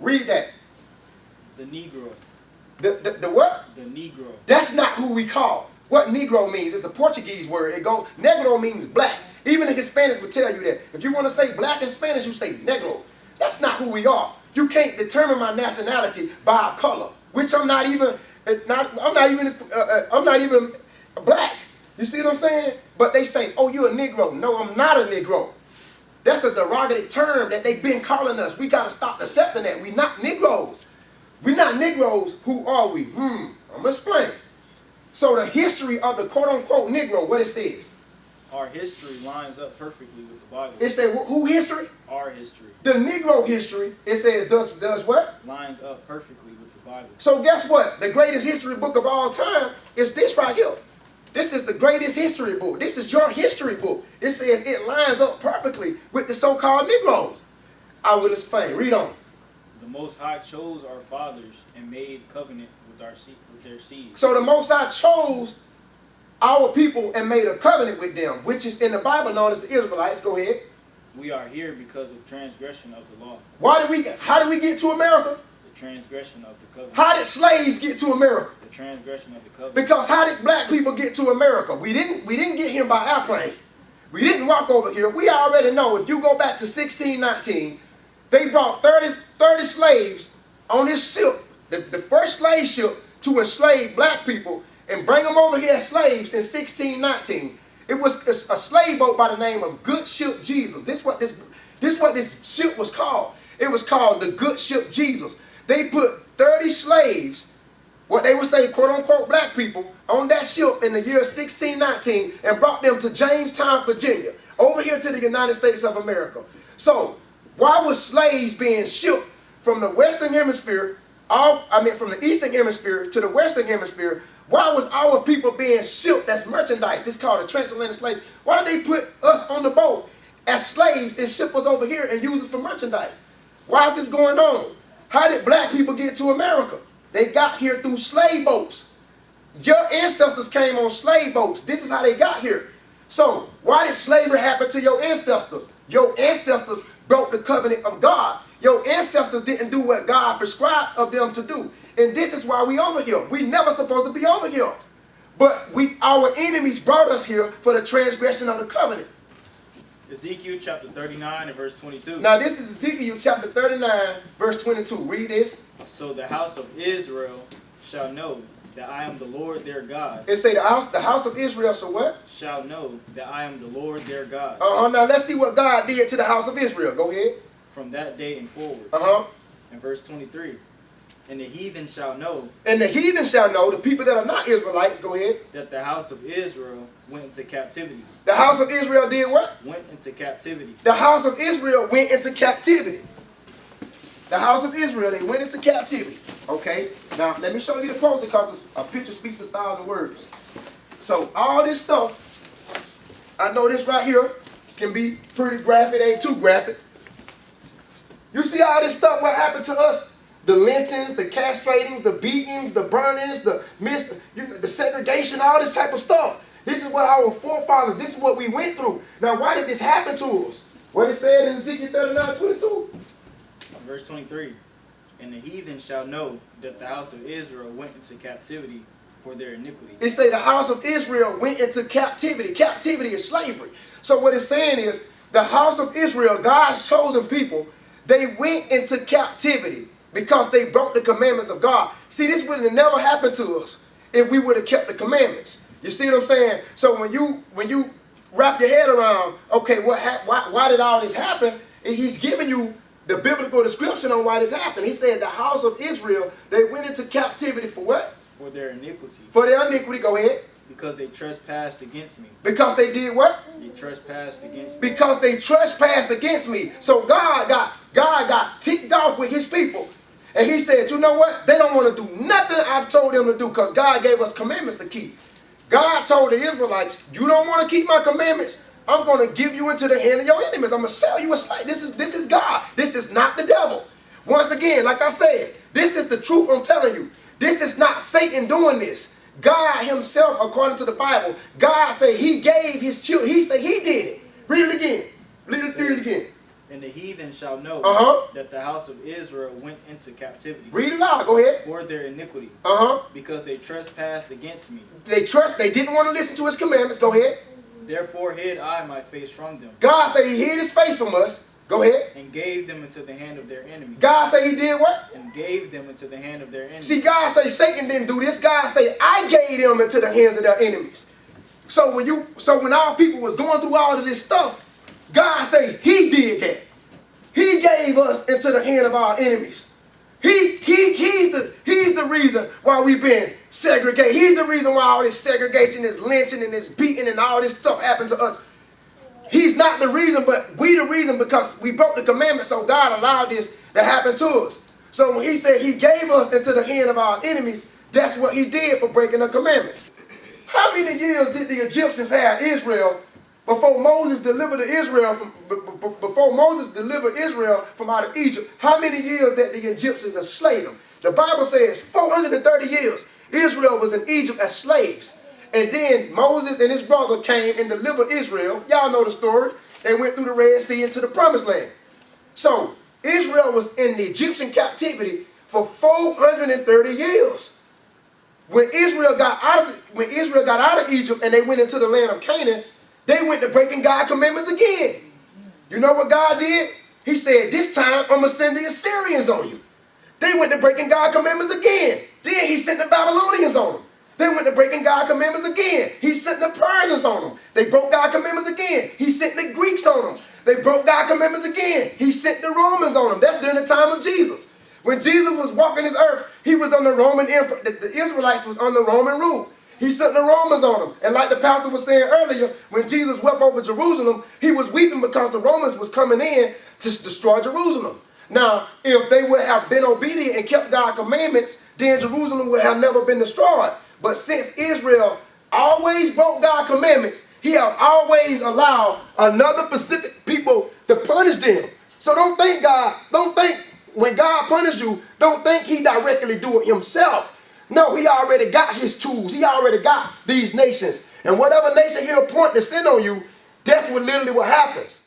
Read that. The Negro. The what? The Negro. That's not who we call. What Negro means, it's a Portuguese word. It goes, Negro means black. Even the Hispanics would tell you that. If you want to say black in Spanish, you say Negro. That's not who we are. You can't determine my nationality by our color, which I'm not even black. You see what I'm saying? But they say, oh, you're a Negro. No, I'm not a Negro. That's a derogatory term that they've been calling us. We got to stop accepting that. We're not Negroes. We're not Negroes. Who are we? I'm going to explain. So the history of the quote-unquote Negro, what it says? Our history lines up perfectly with the Bible. It says, who history? Our history. The Negro history, it says, does what? Lines up perfectly with the Bible. So guess what? The greatest history book of all time is this right here. This is the greatest history book. This is your history book. It says it lines up perfectly with the so-called Negroes. I will explain. Read on. The Most High chose our fathers and made covenant with their seed. So the Most High chose our people and made a covenant with them, which is in the Bible known as the Israelites. Go ahead. We are here because of transgression of the law. How did we get to America? The transgression of the covenant. How did slaves get to America? The transgression of the covenant. Because how did black people get to America? We didn't get here by airplane. We didn't walk over here. We already know if you go back to 1619, they brought 30 slaves on this ship, the first slave ship to enslave black people and bring them over here as slaves in 1619. It was a slave boat by the name of Good Ship Jesus. This what this ship was called. It was called the Good Ship Jesus. They put 30 slaves, what they would say quote-unquote black people, on that ship in the year 1619 and brought them to Jamestown, Virginia, over here to the United States of America. So why was slaves being shipped from the Western Hemisphere, from the Eastern Hemisphere to the Western Hemisphere? Why was our people being shipped as merchandise? This is called a transatlantic slave. Why did they put us on the boat as slaves and ship us over here and use us for merchandise? Why is this going on? How did black people get to America? They got here through slave boats. Your ancestors came on slave boats. This is how they got here. So why did slavery happen to your ancestors? Your ancestors broke the covenant of God. Your ancestors didn't do what God prescribed of them to do. And this is why we over here. We never supposed to be over here. But our enemies brought us here for the transgression of the covenant. Ezekiel chapter 39 and verse 22. Now this is Ezekiel chapter 39 verse 22. Read this. So the house of Israel shall know that I am the Lord their God. It say the house of Israel, so what? Shall know that I am the Lord their God. Now let's see what God did to the house of Israel. Go ahead. From that day and forward. And verse 23. And the heathen shall know. And the heathen shall know, the people that are not Israelites, go ahead. That the house of Israel went into captivity. The house of Israel did what? Went into captivity. The house of Israel went into captivity. The house of Israel, they went into captivity. Okay, now let me show you the post because a picture speaks 1,000 words. So all this stuff, I know this right here can be pretty graphic, ain't too graphic. You see all this stuff, what happened to us? The lynchings, the castratings, the beatings, the burnings, the segregation, all this type of stuff. This is what our forefathers, this is what we went through. Now why did this happen to us? What it said in Ezekiel 39:22. Verse 23. And the heathen shall know that the house of Israel went into captivity for their iniquity. It say the house of Israel went into captivity. Captivity is slavery. So what it's saying is the house of Israel, God's chosen people, they went into captivity because they broke the commandments of God. See, this would have never happened to us if we would have kept the commandments. You see what I'm saying? So when you wrap your head around, okay, why did all this happen? He's giving you the biblical description on why this happened. He said the house of Israel, they went into captivity for what? For their iniquity. For their iniquity, go ahead. Because they trespassed against me. Because they did what? They trespassed against me. Because they trespassed against me. So God got ticked off with his people. And he said, you know what? They don't want to do nothing I've told them to do because God gave us commandments to keep. God told the Israelites, you don't want to keep my commandments? I'm going to give you into the hand of your enemies. I'm going to sell you a slave. This is God. This is not the devil. Once again, like I said, this is the truth I'm telling you. This is not Satan doing this. God himself, according to the Bible, God said he gave his children. He said he did it. Read it again. Read it again. And the heathen shall know that the house of Israel went into captivity. Read it loud. Go ahead. For their iniquity. Because they trespassed against me. They didn't want to listen to his commandments. Go ahead. Therefore hid I my face from them. God said he hid his face from us. Go ahead. And gave them into the hand of their enemies. God said he did what? And gave them into the hand of their enemies. See, God say Satan didn't do this. God say I gave them into the hands of their enemies. So when our people was going through all of this stuff, God say he did that. He gave us into the hand of our enemies. He's the reason why we've been segregated. He's the reason why all this segregation, this lynching, and this beating, and all this stuff happened to us. He's not the reason, but we the reason because we broke the commandment, so God allowed this to happen to us. So when he said he gave us into the hand of our enemies, that's what he did for breaking the commandments. How many years did the Egyptians have Israel before Moses delivered Israel from out of Egypt? How many years that the Egyptians enslaved them? The Bible says 430 years Israel was in Egypt as slaves. And then Moses and his brother came and delivered Israel. Y'all know the story. They went through the Red Sea into the Promised Land. So Israel was in the Egyptian captivity for 430 years. When Israel got out of Egypt and they went into the land of Canaan, they went to breaking God's commandments again. You know what God did? He said, this time I'm going to send the Assyrians on you. They went to breaking God's commandments again. Then he sent the Babylonians on them. They went to breaking God's commandments again. He sent the Persians on them. They broke God's commandments again. He sent the Greeks on them. They broke God's commandments again. He sent the Romans on them. That's during the time of Jesus. When Jesus was walking this earth, he was on the Roman Empire. The Israelites was under Roman rule. He sent the Romans on them. And like the pastor was saying earlier, when Jesus wept over Jerusalem, he was weeping because the Romans was coming in to destroy Jerusalem. Now, if they would have been obedient and kept God's commandments, then Jerusalem would have never been destroyed. But since Israel always broke God's commandments, he have always allowed another specific people to punish them. So don't think when God punishes you, don't think he directly do it himself. No, he already got his tools. He already got these nations. And whatever nation he'll appoint to send on you, that's literally what happens.